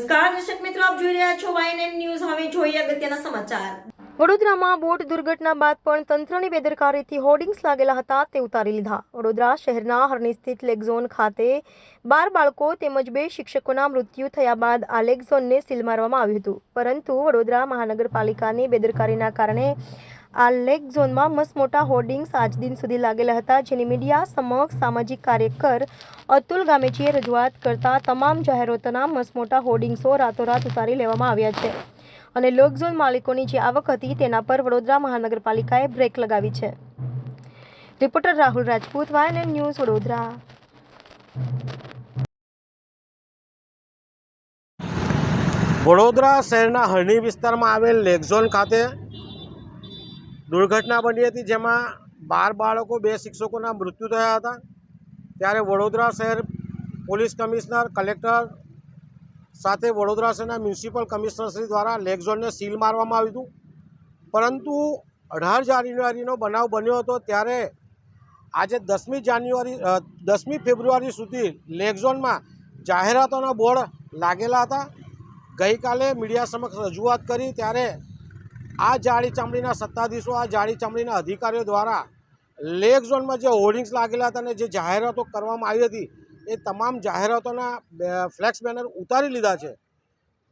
નમસ્કાર દર્શક મિત્રો, આપ જોઈ રહ્યા છો YNN ન્યૂઝ। હવે જોઈએ અગત્યના સમાચાર। વડોદરામાં બોટ દુર્ઘટના બાદ પણ તંત્રની બેદરકારીથી હોર્ડિંગ્સ લાગેલા હતા તે ઉતારી લીધા। વડોદરા શહેરના હરણી સ્થિત લેક ઝોન ખાતે 12 બાળકો તેમજ 2 શિક્ષકોના મૃત્યુ થયા બાદ આ લેક ઝોનને સીલ મારવામાં આવ્યું હતું, પરંતુ વડોદરા મહાનગરપાલિકાની બેદરકારીના કારણે આ લેક ઝોનમાં મસમોટા હોર્ડિંગ્સ આજ દિન સુધી લાગેલા હતા, જેની મીડિયા સમક્ષ સામાજિક કાર્યકર અતુલ ગામેચીએ રજૂઆત કરતા તમામ જાહેરાતોના મસમોટા હોર્ડિંગ્સો રાતોરાત ઉતારી લેવામાં આવ્યા છે અને લેક ઝોન માલિકોની જે આવક હતી તેના પર વડોદરા મહાનગરપાલિકાએ બ્રેક લગાવી છે। Reporter Rahul Rajput, YNN news, Vadodara. Vadodara શહેરના હરણી વિસ્તારમાં આવેલ લેક ઝોન ખાતે દુર્ઘટના બની હતી, જેમાં 12 બાળકો 2 શિક્ષકોના મૃત્યુ થયા હતા। ત્યારે વડોદરા શહેર પોલીસ કમિશનર, કલેક્ટર સાથે વડોદરા શહેરના મ્યુનિસિપલ કમિશનરશ્રી દ્વારા લેક ઝોનને સીલ મારવામાં આવ્યું હતું, પરંતુ 18 જાન્યુઆરીનો બનાવ બન્યો હતો। ત્યારે આજે 10મી ફેબ્રુઆરી સુધી લેક ઝોનમાં જાહેરાતોના બોર્ડ લાગેલા હતા। ગઈકાલે મીડિયા સમક્ષ રજૂઆત કરી ત્યારે આ જાડી ચામડીના સત્તાધીશો, આ જાડી ચામડીના અધિકારીઓ દ્વારા લેક ઝોનમાં જે હોર્ડિંગ્સ લાગેલા હતા અને જે જાહેરાતો કરવામાં આવી હતી એ તમામ જાહેરાતોના ફ્લેક્સ બેનર ઉતારી લીધા છે,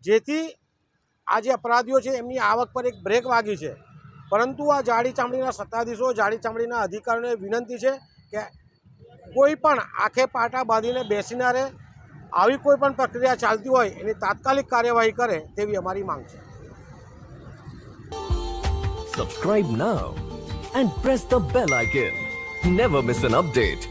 જેથી આ જે અપરાધીઓ છે એમની આવક પર એક બ્રેક વાગી છે। પરંતુ આ જાડી ચામડીના સત્તાધીશો, જાડી ચામડીના અધિકારીઓને વિનંતી છે કે કોઈ પણ આંખે પાટા બાંધીને બેસી ના રહે, આવી કોઈ પણ પ્રક્રિયા ચાલતી હોય એની તાત્કાલિક કાર્યવાહી કરે તેવી અમારી માંગ છે। Subscribe now and press the bell icon. Never miss an update.